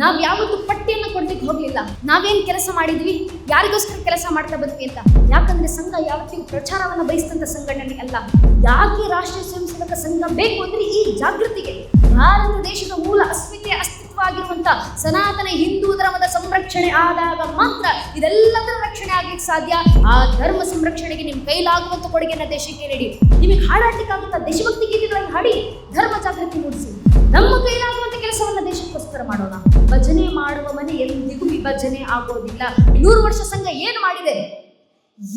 ನಾವ್ ಯಾವತ್ತು ಪಟ್ಟಿಯನ್ನು ಕೊಡ್ಲಿಕ್ಕೆ ಹೋಗ್ಲಿಲ್ಲ. ನಾವೇನ್ ಕೆಲಸ ಮಾಡಿದ್ವಿ, ಯಾರಿಗೋಸ್ಕರ ಕೆಲಸ ಮಾಡ್ತಾ ಬಂದ್ವಿ ಅಂತ. ಯಾಕಂದ್ರೆ ಸಂಘ ಯಾವತ್ತಿಗೂ ಪ್ರಚಾರವನ್ನ ಬಯಸಿದಂತ ಸಂಘಟನೆ ಅಲ್ಲ. ಯಾಕೆ ರಾಷ್ಟ್ರೀಯ ಸ್ವಯಂ ಸೇವಕ ಸಂಘ ಬೇಕು ಅಂದ್ರೆ ಈ ಜಾಗೃತಿಗೆ. ಭಾರತ ದೇಶದ ಮೂಲ ಅಸ್ತಿತ್ವ ಆಗಿರುವಂತ ಸನಾತನ ಹಿಂದೂ ಧರ್ಮದ ಸಂರಕ್ಷಣೆ ಆದಾಗ ಮಾತ್ರ ಇದೆಲ್ಲದರ ರಕ್ಷಣೆ ಆಗ್ಲಿಕ್ಕೆ ಸಾಧ್ಯ. ಆ ಧರ್ಮ ಸಂರಕ್ಷಣೆಗೆ ನಿಮ್ ಕೈಲಾಗುವಂತ ಕೊಡುಗೆನ ದೇಶಕ್ಕೆ ನೀಡಿ. ನಿಮಗೆ ಹಾಡಾಡ್ಲಿಕ್ಕಾಗುತ್ತಾ? ದೇಶಭಕ್ತಿ ಗೀತೆಗಳನ್ನು ಹಾಡಿ ಧರ್ಮ ಜಾಗೃತಿ ಮೂಡಿಸಿ. ನಮ್ಮ ಕೈಲಾಗುವಂತ ಕೆಲಸವನ್ನ ದೇಶಕ್ಕೋಸ್ಕರ ಮಾಡೋಣ. ಭಜನೆ ಮಾಡುವ ಮನೆ ಎಂದಿಗೂ ವಿಭಜನೆ ಆಗೋದಿಲ್ಲ. 100 ವರ್ಷ ಸಂಘ ಏನು ಮಾಡಿದೆ,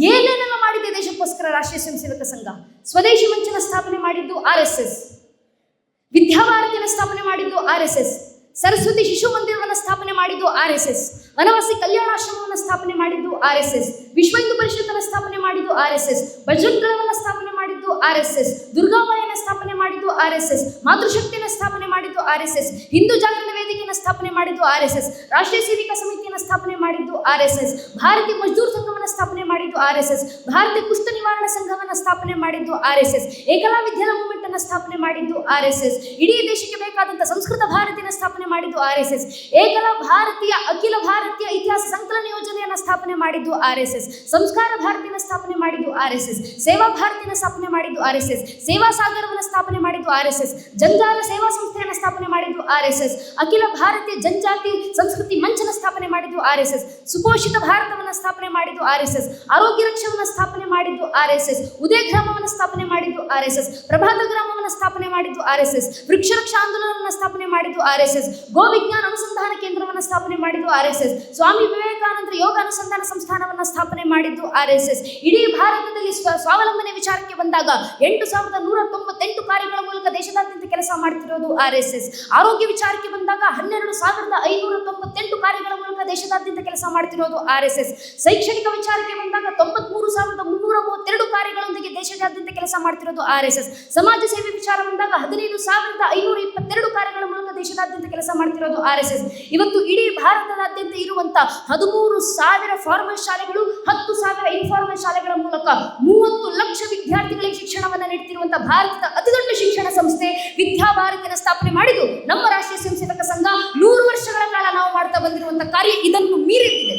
ಏನೇನೆಲ್ಲ ಮಾಡಿದೆ ದೇಶಕ್ಕೋಸ್ಕರ. ರಾಷ್ಟ್ರೀಯ ಸ್ವಯಂ ಸೇವಕ ಸಂಘ ಸ್ವದೇಶಿ ಮಂಚನ ಸ್ಥಾಪನೆ ಮಾಡಿದ್ದು RSS, ವಿದ್ಯಾಭಾರತಿಯನ್ನು ಸ್ಥಾಪನೆ ಮಾಡಿದ್ದು RSS, ಸರಸ್ವತಿ ಶಿಶು ಮಂದಿರವನ್ನು ಸ್ಥಾಪನೆ ಮಾಡಿದ್ದು RSS, ವನವಾಸಿ ಕಲ್ಯಾಣಾಶ್ರಮವನ್ನು ಸ್ಥಾಪನೆ ಮಾಡಿದ್ದು RSS, ವಿಶ್ವ ಹಿಂದೂ ಪರಿಷತ್ತನ್ನು ಸ್ಥಾಪನೆ ಮಾಡಿದ್ದು RSS, ಬಜರಂಗದಳವನ್ನು ಸ್ಥಾಪನೆ ಮಾಡಿದ್ದು RSS, ದುರ್ಗಾಬಾಯಿಯನ್ನು ಸ್ಥಾಪನೆ ಮಾಡಿದ್ದು RSS, ಮಾತೃಶಕ್ತಿಯನ್ನು ಸ್ಥಾಪನೆ ಮಾಡಿದ್ದು RSS, ಹಿಂದೂ ಜಾಗರಣ ವೇದಿಕೆಯನ್ನು ಸ್ಥಾಪನೆ ಮಾಡಿದ್ದು RSS, ರಾಷ್ಟ್ರೀಯ ಸೇವಿಕಾ ಸಮಿತಿಯನ್ನು ಸ್ಥಾಪನೆ ಮಾಡಿದ್ದು RSS, ಭಾರತೀಯ ಮಜ್ದೂರ್ ಸಂಘವನ್ನು ಸ್ಥಾಪನೆ ಮಾಡಿದ್ದು RSS, ಭಾರತೀಯ ಕುಷ್ಠ ನಿವಾರಣಾ ಸಂಘವನ್ನು ಸ್ಥಾಪನೆ ಮಾಡಿದ್ದು RSS, ಏಕಲಾ ವಿದ್ಯಾಲಯ ಮೂವ್ಮೆಂಟ್ ಅನ್ನು ಸ್ಥಾಪನೆ ಮಾಡಿದ್ದು RSS, ಇಡೀ ದೇಶಕ್ಕೆ ಬೇಕಾದಂತ ಸಂಸ್ಕೃತ ಭಾರತಿನ ಸ್ಥಾಪನೆ ಮಾಡಿದ್ದು RSS, ಏಕಲಾ ಭಾರತೀಯ ಅಖಿಲ ಭಾರತೀಯ ಇತಿಹಾಸ ಸಂಕಲನ ಯೋಜನೆಯನ್ನು ಸ್ಥಾಪನೆ ಮಾಡಿದ್ದು RSS, ಸಂಸ್ಕಾರ ಭಾರತಿನ ಸ್ಥಾಪನೆ ಮಾಡಿದ್ದು RSS, ಸೇವಾ ಭಾರತಿನ ಸ್ಥಾಪನೆ ಮಾಡಿದ್ದು RSS, ಸೇವಾ ಸಾಗರವನ್ನು ಸ್ಥಾಪನೆ ಮಾಡಿದ್ದು RSS, ಜಂಜಾಲ ಸೇವಾ ಸಂಸ್ಥೆಯನ್ನು ಸ್ಥಾಪನೆ ಮಾಡಿದ್ದು RSS, ಅಖಿಲ ಭಾರತೀಯ ಜನಜಾತಿ ಸಂಸ್ಕೃತಿ ಮಂಚನ ಸ್ಥಾಪನೆ ಮಾಡಿದ್ದು RSS, ಸುಪೋಷಿತ ಭಾರತವನ್ನು ಸ್ಥಾಪನೆ ಮಾಡಿದ್ದು RSS, ಆರೋಗ್ಯ ರಕ್ಷಣೆಯನ್ನು ಸ್ಥಾಪನೆ ಮಾಡಿದ್ದು RSS, ಉದಯ ಗ್ರಾಮವನ್ನು ಸ್ಥಾಪನೆ ಮಾಡಿದ್ದು RSS, ಪ್ರಭಾತ ಗ್ರಾಮವನ್ನು ಸ್ಥಾಪನೆ ಮಾಡಿದ್ದು RSS, ವೃಕ್ಷ ರಕ್ಷಾ ಆಂದೋಲನವನ್ನು ಸ್ಥಾಪನೆ ಮಾಡಿದ್ದು RSS, ಗೋ ವಿಜ್ಞಾನ ಅನುಸಂಧಾನ ಕೇಂದ್ರವನ್ನು ಸ್ಥಾಪನೆ ಮಾಡಿದ್ದು RSS, ಸ್ವಾಮಿ ವಿವೇಕಾನಂದ ಯೋಗ ಅನುಸಂಧಾನ ಸಂಸ್ಥಾನವನ್ನು ಸ್ಥಾಪನೆ ಮಾಡಿದ್ದು RSS. ಇಡೀ ಭಾರತದಲ್ಲಿ ಸ್ವಾವಲಂಬನೆ ವಿಚಾರಕ್ಕೆ ಬಂದಾಗ 8,198 ಕಾರ್ಯಗಳ ಮೂಲಕ ದೇಶದಾದ್ಯಂತ ಕೆಲಸ ಮಾಡ್ತಿರೋದು RSS. ಆರೋಗ್ಯ ವಿಚಾರಕ್ಕೆ ಬಂದಾಗ 12,598 ಕಾರ್ಯಗಳ ಮೂಲಕ ದೇಶದಾದ್ಯಂತ ಕೆಲಸ ಮಾಡ್ತಿರೋದು RSS. ಶೈಕ್ಷಣಿಕ ವಿಚಾರಕ್ಕೆ ಬಂದಾಗ 93,332 ಕಾರ್ಯಗಳೊಂದಿಗೆ ದೇಶದಾದ್ಯಂತ ಕೆಲಸ ಮಾಡ್ತಿರೋದು RSS. ಸಮಾಜ ಸೇವೆ ವಿಚಾರ ಬಂದಾಗ 15,522 ಕಾರ್ಯಗಳ ಮೂಲಕ ದೇಶದಾದ್ಯಂತ ಕೆಲಸ ಮಾಡ್ತಿರೋದು RSS. ಇವತ್ತು ಇಡೀ ಭಾರತದಾದ್ಯಂತ ಇರುವಂತ 13,000 ಫಾರ್ಮಲ್ ಶಾಲೆಗಳು, 10,000 ಇನ್ಫಾರ್ಮಲ್ ಶಾಲೆಗಳ ಮೂಲಕ 30 ಲಕ್ಷ ವಿದ್ಯಾರ್ಥಿಗಳಿಗೆ ಶಿಕ್ಷಣವನ್ನು ನೀಡುತ್ತಿರುವಂತಹ ಭಾರತದ ಅತಿದೊಡ್ಡ ಶಿಕ್ಷಣ ಸಂಸ್ಥೆ ವಿದ್ಯಾಭಾರತಿಯನ್ನು ಸ್ಥಾಪನೆ ಮಾಡಿದ್ದು ನಮ್ಮ ರಾಷ್ಟ್ರೀಯ ಸ್ವಯಂ ಸೇವಕ ಸಂಘ. 100 ವರ್ಷಗಳ ಕಾಲ ನಾವು ಮಾಡ್ತಾ ಬಂದಿರುವಂತಹ ಕಾರ್ಯ ಇದನ್ನು ಮೀರಿದೆ.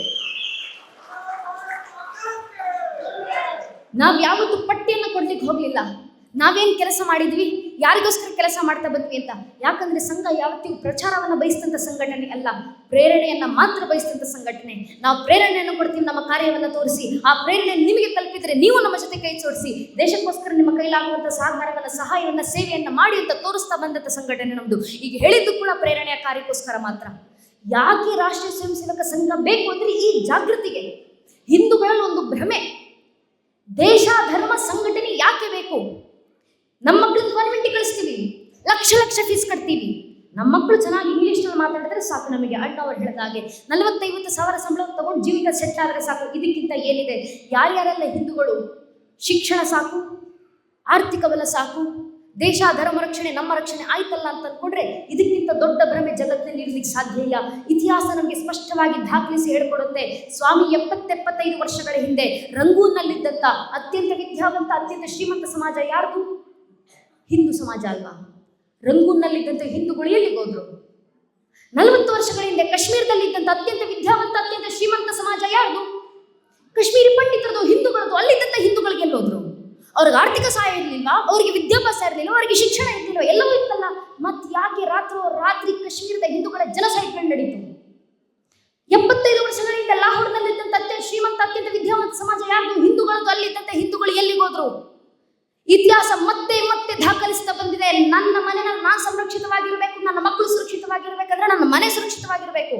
ನಾವ್ ಯಾವತ್ತು ಪಟ್ಟಿಯನ್ನು ಕೊಡ್ಲಿಕ್ಕೆ ಹೋಗ್ಲಿಲ್ಲ. ನಾವೇನ್ ಕೆಲಸ ಮಾಡಿದ್ವಿ, ಯಾರಿಗೋಸ್ಕರ ಕೆಲಸ ಮಾಡ್ತಾ ಬಂದ್ವಿ ಅಂತ. ಯಾಕಂದ್ರೆ ಸಂಘ ಯಾವತ್ತಿಗೂ ಪ್ರಚಾರವನ್ನ ಬಯಸಿದಂತ ಸಂಘಟನೆ ಅಲ್ಲ, ಪ್ರೇರಣೆಯನ್ನ ಮಾತ್ರ ಬಯಸಿದಂತ ಸಂಘಟನೆ. ನಾವು ಪ್ರೇರಣೆಯನ್ನು ಕೊಡ್ತೀವಿ, ನಮ್ಮ ಕಾರ್ಯವನ್ನು ತೋರಿಸಿ. ಆ ಪ್ರೇರಣೆ ನಿಮಗೆ ತಲುಪಿದ್ರೆ ನೀವು ನಮ್ಮ ಜೊತೆ ಕೈ ಜೋಡಿಸಿ ದೇಶಕ್ಕೋಸ್ಕರ ನಿಮ್ಮ ಕೈಲಾಗುವಂತ ಸಹಕಾರವನ್ನ, ಸಹಾಯವನ್ನ, ಸೇವೆಯನ್ನ ಮಾಡಿ ಅಂತ ತೋರಿಸ್ತಾ ಬಂದಂತ ಸಂಘಟನೆ ನಮ್ದು. ಈಗ ಹೇಳಿದ್ದು ಕೂಡ ಪ್ರೇರಣೆಯ ಕಾರ್ಯಕ್ಕೋಸ್ಕರ ಮಾತ್ರ. ಯಾಕೆ ರಾಷ್ಟ್ರೀಯ ಸ್ವಯಂ ಸೇವಕ ಸಂಘ ಬೇಕು ಅಂದ್ರೆ ಈ ಜಾಗೃತಿಗೆ. ಹಿಂದೂಗಳಲ್ಲಿ ಒಂದು ಭ್ರಮೆ, ದೇಶ ಧರ್ಮ ಸಂಘಟನೆ ಯಾಕೆ ಬೇಕು? ನಮ್ಮ ಮಕ್ಕಳನ್ನ ಕಾನ್ವೆಂಟ್ಗೆ ಕಳಿಸ್ತೀವಿ, ಲಕ್ಷ ಲಕ್ಷ ಫೀಸ್ ಕಟ್ತೀವಿ. ನಮ್ಮ ಮಕ್ಕಳು ಚೆನ್ನಾಗಿ ಇಂಗ್ಲೀಷ್ನಲ್ಲಿ ಮಾತಾಡಿದ್ರೆ ಸಾಕು ನಮಗೆ. ಅಣ್ಣವ್ರು ಹೇಳಿದ ಹಾಗೆ 40-50 ಸಾವಿರ ಸಂಬಳ ತಗೊಂಡು ಜೀವಿತ ಸೆಟ್ ಆದರೆ ಸಾಕು. ಇದಕ್ಕಿಂತ ಏನಿದೆ? ಯಾರ್ಯಾರೆಲ್ಲ ಹಿಂದೂಗಳು ಶಿಕ್ಷಣ ಸಾಕು, ಆರ್ಥಿಕ ಬಲ ಸಾಕು, ದೇಶ ಧರ್ಮ ರಕ್ಷಣೆ ನಮ್ಮ ರಕ್ಷಣೆ ಆಯ್ತಲ್ಲ ಅಂತ ಅಂದ್ಕೊಂಡ್ರೆ ಇದಕ್ಕಿಂತ ದೊಡ್ಡ ಭ್ರಮೆ ಜಗತ್ತಿನಲ್ಲಿ ಇರಲಿಕ್ಕೆ ಸಾಧ್ಯ ಇಲ್ಲ. ಇತಿಹಾಸ ನಮಗೆ ಸ್ಪಷ್ಟವಾಗಿ ದಾಖಲಿಸಿ ಹೇಳ್ಕೊಡುತ್ತೆ. ಸ್ವಾಮಿ 70-75 ವರ್ಷಗಳ ಹಿಂದೆ ರಂಗೂನ್ನಲ್ಲಿದ್ದಂಥ ಅತ್ಯಂತ ವಿದ್ಯಾವಂತ, ಅತ್ಯಂತ ಶ್ರೀಮಂತ ಸಮಾಜ ಯಾರ್ದು? ಹಿಂದೂ ಸಮಾಜ ಅಲ್ವಾ? ರಂಗೂನ್ನಲ್ಲಿದ್ದಂಥ ಹಿಂದೂಗಳು ಎಲ್ಲಿಗೆ ಹೋದ್ರು? 40 ವರ್ಷಗಳ ಹಿಂದೆ ಕಾಶ್ಮೀರದಲ್ಲಿದ್ದಂಥ ಅತ್ಯಂತ ವಿದ್ಯಾವಂತ, ಅತ್ಯಂತ ಶ್ರೀಮಂತ ಸಮಾಜ ಯಾರ್ದು? ಕಾಶ್ಮೀರಿ ಪಂಡಿತರದು, ಹಿಂದೂಗಳದು. ಅಲ್ಲಿದ್ದಂಥ ಹಿಂದೂಗಳಿಗೆ ಎಲ್ಲೋದ್ರು? ಅವ್ರಿಗೆ ಆರ್ಥಿಕ ಸಹಾಯ ಇರಲಿಲ್ಲ, ಅವರಿಗೆ ವಿದ್ಯಾಭ್ಯಾಸ ಇರಲಿಲ್ಲ, ಅವರಿಗೆ ಶಿಕ್ಷಣ ಇರಲಿಲ್ಲ, ಎಲ್ಲವೂ ಇತ್ತಲ್ಲ. ಮತ್ತೆ ಯಾಕೆ ರಾತ್ರಿ ಕಾಶ್ಮೀರದ ಹಿಂದೂಗಳ ಜನಸೈಡ್ ನಡೀತು? 75 ವರ್ಷಗಳಿಂದ ಲಾಹೋರ್ನಲ್ಲಿದ್ದಂಥ ಅತ್ಯಂತ ಶ್ರೀಮಂತ, ಅತ್ಯಂತ ವಿದ್ಯಾವಂತ ಸಮಾಜ ಯಾರ್ದು? ಹಿಂದೂಗಳದು. ಅಲ್ಲಿದ್ದಂಥ ಹಿಂದೂಗಳು ಎಲ್ಲಿಗೋದ್ರು? ಇತಿಹಾಸ ಮತ್ತೆ ಮತ್ತೆ ದಾಖಲಿಸ್ತಾ ಬಂದಿದೆ. ನನ್ನ ಮನೆಯಲ್ಲಿ ನಾನು ಸಂರಕ್ಷಿತವಾಗಿರಬೇಕು, ನನ್ನ ಮಕ್ಕಳು ಸುರಕ್ಷಿತವಾಗಿರ್ಬೇಕಂದ್ರೆ ನನ್ನ ಮನೆ ಸುರಕ್ಷಿತವಾಗಿರಬೇಕು.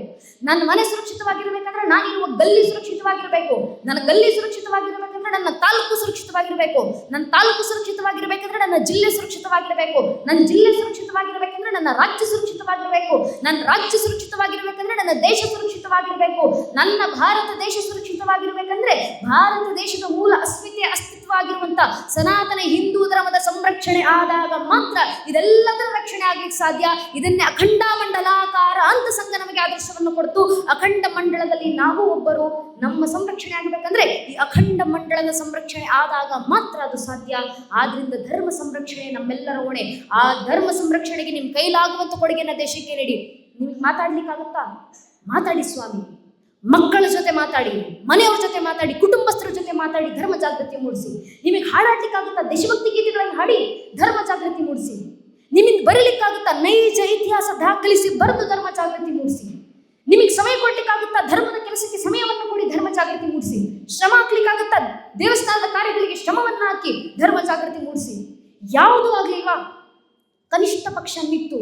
ನನ್ನ ಮನೆ ಸುರಕ್ಷಿತವಾಗಿರ್ಬೇಕಂದ್ರೆ ನಾನಿರುವ ಗಲ್ಲಿ ಸುರಕ್ಷಿತವಾಗಿರಬೇಕು. ನನ್ನ ಗಲ್ಲಿ ಸುರಕ್ಷಿತವಾಗಿರ್ಬೇಕಂದ್ರೆ ನನ್ನ ತಾಲೂಕು ಸುರಕ್ಷಿತವಾಗಿರಬೇಕು. ನನ್ನ ತಾಲೂಕು ಸುರಕ್ಷಿತವಾಗಿರ್ಬೇಕಂದ್ರೆ ನನ್ನ ಜಿಲ್ಲೆ ಸುರಕ್ಷಿತವಾಗಿರಬೇಕು. ನನ್ನ ಜಿಲ್ಲೆ ಸುರಕ್ಷಿತವಾಗಿರ್ಬೇಕಂದ್ರೆ ನನ್ನ ರಾಜ್ಯ ಸುರಕ್ಷಿತವಾಗಿರಬೇಕು. ನನ್ನ ರಾಜ್ಯ ಸುರಕ್ಷಿತವಾಗಿರ್ಬೇಕಂದ್ರೆ ನನ್ನ ದೇಶ ಸುರಕ್ಷಿತವಾಗಿರಬೇಕು. ನನ್ನ ಭಾರತ ದೇಶ ಸುರಕ್ಷಿತವಾಗಿರ್ಬೇಕಂದ್ರೆ ಭಾರತ ದೇಶದ ಮೂಲ ಅಸ್ತಿತ್ವ ಆಗಿರುವಂತ ಸನಾತನ ಹಿಂದೂ ಧರ್ಮದ ಸಂರಕ್ಷಣೆ ಆದಾಗ ಮಾತ್ರ ಇದೆಲ್ಲದರ ರಕ್ಷಣೆ ಆಗ್ಲಿಕ್ಕೆ ಸಾಧ್ಯ. ಇದನ್ನೇ ಅಖಂಡ ಮಂಡಲಾಕಾರ ಅಂತ ಸಂಘ ನಮಗೆ ಆದರ್ಶವನ್ನು ಕೊಡ್ತು. ಅಖಂಡ ಮಂಡಳದಲ್ಲಿ ನಾವು ಒಬ್ಬರು. ನಮ್ಮ ಸಂರಕ್ಷಣೆ ಆಗಬೇಕಂದ್ರೆ ಈ ಅಖಂಡ ಮಂಡಳದ ಸಂರಕ್ಷಣೆ ಆದಾಗ ಮಾತ್ರ ಅದು ಸಾಧ್ಯ. ಆದ್ರಿಂದ ಧರ್ಮ ಸಂರಕ್ಷಣೆ ನಮ್ಮೆಲ್ಲರ ಹೊಣೆ. ಆ ಧರ್ಮ ಸಂರಕ್ಷಣೆಗೆ ನಿಮ್ಮ ಕೈಲಾಗುವಂತ ಕೊಡುಗೆನ ದೇಶಕ್ಕೆ ನೀಡಿ. ನಿಮಗೆ ಮಾತಾಡ್ಲಿಕ್ಕಾಗುತ್ತಾ? ಮಾತಾಡಿ ಸ್ವಾಮಿ. ಮಕ್ಕಳ ಜೊತೆ ಮಾತಾಡಿ, ಮನೆಯವ್ರ ಜೊತೆ ಮಾತಾಡಿ, ಕುಟುಂಬಸ್ಥರ ಜೊತೆ ಮಾತಾಡಿ, ಧರ್ಮ ಜಾಗೃತಿ ಮೂಡಿಸಿ. ನಿಮಗೆ ಹಾಡಾಡ್ಲಿಕ್ಕಾಗುತ್ತಾ? ದೇಶಭಕ್ತಿ ಗೀತೆಗಳನ್ನು ಹಾಡಿ ಧರ್ಮ ಜಾಗೃತಿ ಮೂಡಿಸಿ. ನಿಮಗೆ ಬರೀಲಿಕ್ಕಾಗುತ್ತಾ? ನೈಜ ಇತಿಹಾಸ ದಾಖಲಿಸಿ ಬರೆದು ಧರ್ಮ ಜಾಗೃತಿ ಮೂಡಿಸಿ. ನಿಮಗೆ ಸಮಯ ಕೊಡ್ಲಿಕ್ಕಾಗುತ್ತಾ? ಧರ್ಮದ ಕೆಲಸಕ್ಕೆ ಸಮಯವನ್ನು ಕೊಡಿ, ಧರ್ಮ ಜಾಗೃತಿ ಮೂಡಿಸಿ. ಶ್ರಮ ಹಾಕ್ಲಿಕ್ಕಾಗುತ್ತಾ? ದೇವಸ್ಥಾನದ ಕಾರ್ಯಗಳಿಗೆ ಶ್ರಮವನ್ನು ಹಾಕಿ ಧರ್ಮ ಜಾಗೃತಿ ಮೂಡಿಸಿ. ಯಾವುದೂ ಆಗ್ಲಿಲ್ವಾ? ಕನಿಷ್ಠ ಪಕ್ಷ ನಿಂತು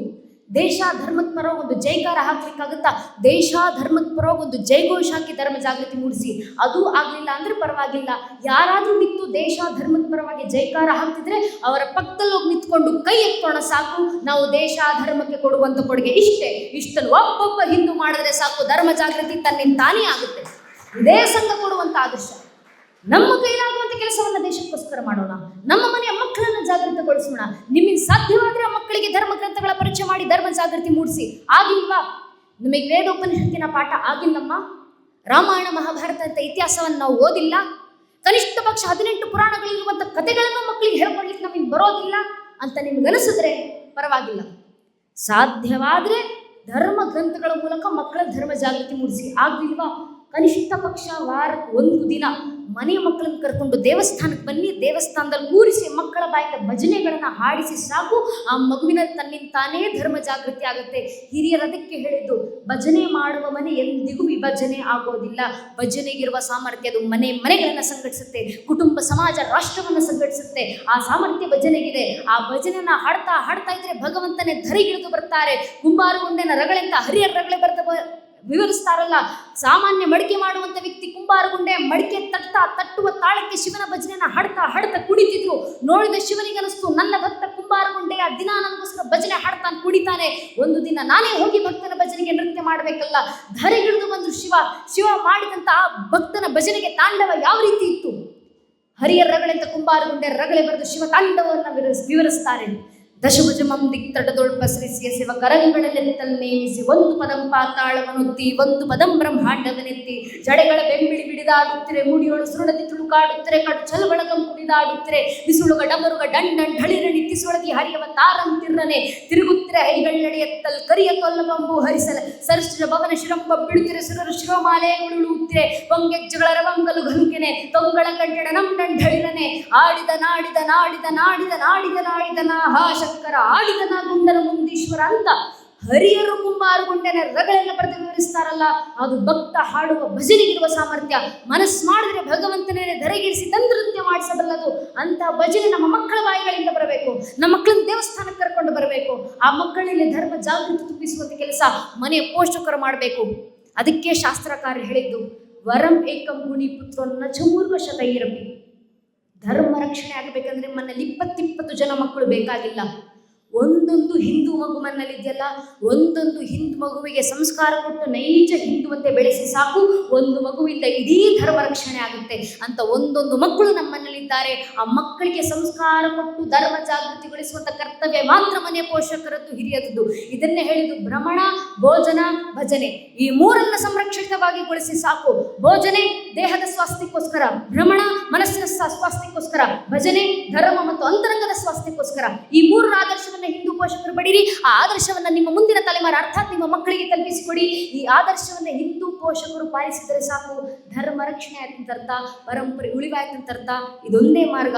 ದೇಶ ಧರ್ಮದ ಪರವಾಗಿ ಒಂದು ಜೈಕಾರ ಹಾಕ್ಲಿಕ್ಕಾಗುತ್ತಾ? ದೇಶ ಧರ್ಮದ ಪರವಾಗಿ ಒಂದು ಜೈಘೋಷ ಹಾಕಿ ಧರ್ಮ ಜಾಗೃತಿ ಮೂಡಿಸಿ. ಅದು ಆಗ್ಲಿಲ್ಲ ಅಂದ್ರೆ ಪರವಾಗಿಲ್ಲ, ಯಾರಾದ್ರೂ ನಿಂತು ದೇಶ ಧರ್ಮದ ಪರವಾಗಿ ಜೈಕಾರ ಹಾಕ್ತಿದ್ರೆ ಅವರ ಪಕ್ಕದಲ್ಲಿ ಹೋಗಿ ನಿಂತ್ಕೊಂಡು ಕೈ ಎತ್ತೋಣ, ಸಾಕು, ನಾವು ದೇಶ ಧರ್ಮಕ್ಕೆ ಕೊಡುವಂತ ಕೊಡುಗೆ ಇಷ್ಟೇ. ಇಷ್ಟನ್ನು ಒಬ್ಬೊಬ್ಬ ಹಿಂದೂ ಮಾಡಿದ್ರೆ ಸಾಕು, ಧರ್ಮ ಜಾಗೃತಿ ತನ್ನಿಂದ ತಾನೇ ಆಗುತ್ತೆ. ಇದೇ ಸಂಘ ಕೊಡುವಂತ ಆದರ್ಶ. ನಮ್ಮ ಕೈಲಾಗುವಂತ ಕೆಲಸವನ್ನ ದೇಶಕ್ಕೋಸ್ಕರ ಮಾಡೋಣ. ನಮ್ಮ ಮನೆಯ ಮಕ್ಕಳನ್ನ ಜಾಗೃತಗೊಳಿಸೋಣ. ನಿಮಗೆ ಸಾಧ್ಯವಾದ್ರೆ ಆ ಮಕ್ಕಳಿಗೆ ಧರ್ಮ ಗ್ರಂಥಗಳ ಪರಿಚಯ ಮಾಡಿ ಧರ್ಮ ಜಾಗೃತಿ ಮೂಡಿಸಿ. ಆಗಿಲ್ವಾ? ನಿಮಗೆ ವೇದೋಪನಿಷತ್ತಿನ ಪಾಠ ಆಗಿಲ್ಲಮ್ಮ? ರಾಮಾಯಣ ಮಹಾಭಾರತ ಅಂತ ಇತಿಹಾಸವನ್ನು ನಾವು ಓದಿಲ್ಲ? ಕನಿಷ್ಠ ಪಕ್ಷ 18 ಪುರಾಣಗಳಿರುವಂಥ ಕಥೆಗಳನ್ನು ಮಕ್ಕಳಿಗೆ ಹೇಳ್ಕೊಡ್ಲಿಕ್ಕೆ ನಮಗೆ ಬರೋದಿಲ್ಲ ಅಂತ ನಿಮ್ಗೆ ಅನಿಸಿದ್ರೆ ಪರವಾಗಿಲ್ಲ. ಸಾಧ್ಯವಾದ್ರೆ ಧರ್ಮ ಗ್ರಂಥಗಳ ಮೂಲಕ ಮಕ್ಕಳ ಧರ್ಮ ಜಾಗೃತಿ ಮೂಡಿಸಿ. ಆಗ್ಲಿಲ್ವಾ? ಕನಿಷ್ಠ ಪಕ್ಷ ವಾರಕ್ಕೆ 1 ದಿನ ಮನೆಯ ಮಕ್ಕಳನ್ನು ಕರ್ಕೊಂಡು ದೇವಸ್ಥಾನಕ್ಕೆ ಬನ್ನಿ. ದೇವಸ್ಥಾನದಲ್ಲಿ ಕೂರಿಸಿ ಮಕ್ಕಳ ಬಾಯಿಗೆ ಭಜನೆಗಳನ್ನು ಹಾಡಿಸಿ ಸಾಕು, ಆ ಮಗುವಿನ ತನ್ನಿಂದ ತಾನೇ ಧರ್ಮ ಜಾಗೃತಿ ಆಗುತ್ತೆ. ಹಿರಿಯರು ಅದಕ್ಕೆ ಹೇಳಿದ್ದು, ಭಜನೆ ಮಾಡುವ ಮನೆ ಎಂದಿಗೂ ವಿಭಜನೆ ಆಗೋದಿಲ್ಲ. ಭಜನೆಗಿರುವ ಸಾಮರ್ಥ್ಯ ಅದು ಮನೆ ಮನೆಗಳನ್ನು ಸಂಘಟಿಸುತ್ತೆ, ಕುಟುಂಬ ಸಮಾಜ ರಾಷ್ಟ್ರವನ್ನು ಸಂಘಟಿಸುತ್ತೆ. ಆ ಸಾಮರ್ಥ್ಯ ಭಜನೆಗಿದೆ. ಆ ಭಜನೆಯನ್ನ ಹಾಡ್ತಾ ಹಾಡ್ತಾ ಇದ್ರೆ ಭಗವಂತನೇ ಧರೆಗಿಳಿದು ಬರ್ತಾರೆ. ಕುಂಬಾರಗುಂಡೆನ ರಗಳೆಂತ ಹರಿಯರ ರಗಳೆ ವಿವರಿಸ್ತಾರಲ್ಲ, ಸಾಮಾನ್ಯ ಮಡಿಕೆ ಮಾಡುವಂತ ವ್ಯಕ್ತಿ ಕುಂಬಾರಗುಂಡೆ ಮಡಿಕೆ ತಟ್ಟುವ ತಾಳಕ್ಕೆ ಶಿವನ ಭಜನೆಯನ್ನ ಹಾಡ್ತಾ ಕುಡಿತಿದ್ರು. ನೋಡಿದ ಶಿವನಿಗೆ ಅನಿಸ್ತು, ನನ್ನ ಭಕ್ತ ಕುಂಬಾರಗುಂಡೆಯ ದಿನ ನನಗೋಸ್ಕರ ಭಜನೆ ಹಾಡ್ತಾನೆ, ಕುಡಿತಾನೆ, ಒಂದು ದಿನ ನಾನೇ ಹೋಗಿ ಭಕ್ತನ ಭಜನೆಗೆ ನೃತ್ಯ ಮಾಡಬೇಕಲ್ಲ. ಧರೆಗಿಳಿದು ಬಂದ್ರು ಶಿವ ಮಾಡಿದಂತ ಆ ಭಕ್ತನ ಭಜನೆಗೆ ತಾಂಡವ ಯಾವ ರೀತಿ ಇತ್ತು? ಹರಿಯರ ರಗಳೆಂತ ಕುಂಬಾರಗುಂಡೆ ರಗಳೆ ಬರೆದು ಶಿವ ತಾಂಡವನ್ನ ವಿವರಿಸ್ತಾರೆ. ದಶಭುಜಮಂ ದಿಕ್ತಟದೊಳ್ಪಸರಿಸಿಯ ಶಿವ ಕರಂಗಳನ್ನೆತ್ತಲ್ ನೇಮಿಸಿ, ಒಂದು ಪದಂ ಪಾತಾಳವನುತ್ತಿ, ಒಂದು ಪದಂ ಬ್ರಹ್ಮಾಂಡವನೆತ್ತಿ, ಜಡೆಗಳ ಬೆಂಬಿಳಿ ಬಿಡಿದಾಡುತ್ತಿರೆ, ಮುಡಿಯೋಳು ಸುರುಳದಿ ತುಳುಕಾಡುತ್ತಿರೆ, ಕಡು ಚಲುವಳಗಂ ಕುಡಿದಾಡುತ್ತಿರೆ, ಬಿಸುಳುಗ ಡಮರುಗ ಡಂಡನ್ ಢಳಿರ ನಿತ್ತಿಸೊಳಗಿ ಹರಿಯವ ತಾರಂ ತಿರ್ರನೆ, ತಿರುಗುತ್ತಿರೆ ಹೈಗಳ್ಳಡಿಯತ್ತಲ್ ಕರಿಯ ತೊಲ್ಲಬಂಬು ಹರಿಸಲ ಸರಸ್ರ ಭವನ ಶಿರಂಬ ಬಿಡುತ್ತಿರೆ, ಸುರರು ಶಿವಮಾಲೆಗಳುಳುತ್ತಿರೆ, ಪೊಂಗೆಜ್ಜಗಳ ರವಂಗಲು ಗಂಕೆನೆ, ತೊಂಗಳ ಗಂಟೆಡ ನಮ್ಡನ್ ಢಳಿರನೆ, ಆಡಿದ ನಾಡಿದ ನಾಡಿದ ನಾಡಿದ ನಾಡಿದ ನಾಡಿದ ನಾಹಾಶ ಆಡಿದನ ಗುಂಡನ ಮುಂದೀಶ್ವರ ಅಂತ ಹರಿಯರು ಕುಂಬಾರಗುಂಡನ ರಗಳೆಲ್ಲ ಬರೆದು ವಿವರಿಸ್ತಾರಲ್ಲ, ಅದು ಭಕ್ತ ಹಾಡುವ ಭಜನೆಗಿರುವ ಸಾಮರ್ಥ್ಯ. ಮನಸ್ಸು ಮಾಡಿದ್ರೆ ಭಗವಂತನೇ ಧರೆಗಿರಿಸಿ ತಂದೃತ್ಯ ಮಾಡಿಸಬಲ್ಲದು. ಅಂತ ಭಜನೆ ನಮ್ಮ ಮಕ್ಕಳ ಬಾಯಿಗಳಿಂದ ಬರಬೇಕು. ನಮ್ಮ ಮಕ್ಕಳನ್ನ ದೇವಸ್ಥಾನಕ್ಕೆ ಕರ್ಕೊಂಡು ಬರಬೇಕು. ಆ ಮಕ್ಕಳಲ್ಲಿ ಧರ್ಮ ಜಾಗೃತಿ ತುಂಬಿಸುವಂತ ಕೆಲಸ ಮನೆಯ ಪೋಷಕರು ಮಾಡಬೇಕು. ಅದಕ್ಕೆ ಶಾಸ್ತ್ರಕಾರ ಹೇಳಿದ್ದು, ವರಂ ಏಕಂ ಗುಣಿ ಪುತ್ರನ್ನ ಚಮೂರ್ವಶತೈರಪಿ. ಧರ್ಮ ರಕ್ಷಣೆ ಆಗಬೇಕಂದ್ರೆ ಮನೇಲಿ 20 ಜನ ಮಕ್ಕಳು ಬೇಕಾಗಿಲ್ಲ. ಒಂದೊಂದು ಹಿಂದೂ ಮಗು ಮನಲ್ಲಿದೆಯಲ್ಲ, ಒಂದೊಂದು ಹಿಂದೂ ಮಗುವಿಗೆ ಸಂಸ್ಕಾರ ಕೊಟ್ಟು ನೈಜ ಹಿಂದುವಂತೆ ಬೆಳೆಸಿ ಸಾಕು, ಒಂದು ಮಗುವಿಂದ ಇಡೀ ಧರ್ಮ ರಕ್ಷಣೆ ಆಗುತ್ತೆ ಅಂತ ಒಂದೊಂದು ಮಕ್ಕಳು ನಮ್ಮನಲ್ಲಿದ್ದಾರೆ. ಆ ಮಕ್ಕಳಿಗೆ ಸಂಸ್ಕಾರ ಕೊಟ್ಟು ಧರ್ಮ ಜಾಗೃತಿಗೊಳಿಸುವಂತ ಕರ್ತವ್ಯ ಮಾತ್ರ ಮನೆಯ ಪೋಷಕರದ್ದು, ಹಿರಿಯರದ್ದು. ಇದನ್ನೇ ಹೇಳಿದ್ದು, ಭ್ರಮಣ, ಭೋಜನ, ಭಜನೆ, ಈ ಮೂರನ್ನ ಸಂರಕ್ಷಿತವಾಗಿಗೊಳಿಸಿ ಸಾಕು. ಭೋಜನೆ ದೇಹದ ಸ್ವಾಸ್ಥ್ಯಕ್ಕೋಸ್ಕರ, ಭ್ರಮಣ ಮನಸ್ಸಿನ ಸ್ವಾಸ್ಥ್ಯಕ್ಕೋಸ್ಕರ, ಭಜನೆ ಧರ್ಮ ಮತ್ತು ಅಂತರಂಗದ ಸ್ವಾಸ್ಥ್ಯಕ್ಕೋಸ್ಕರ. ಈ ಮೂರು ಆದರ್ಶವನ್ನು ಹಿಂದೂ ಪೋಷಕರು ಪಡೀರಿ. ಆ ಆದರ್ಶವನ್ನ ನಿಮ್ಮ ಮುಂದಿನ ತಲೆಮಾರು ಅರ್ಥಾತ್ ನಿಮ್ಮ ಮಕ್ಕಳಿಗೆ ಕಲ್ಪಿಸಿಕೊಡಿ. ಈ ಆದರ್ಶವನ್ನ ಹಿಂದೂ ಪೋಷಕರು ಪಾಲಿಸಿದರೆ ಸಾಕು, ಧರ್ಮ ರಕ್ಷಣೆ ಆಯ್ತಂತ ಅರ್ಥ, ಪರಂಪರೆ ಉಳಿವಾಯ್ತಂತ ಅರ್ಥ. ಇದೊಂದೇ ಮಾರ್ಗ.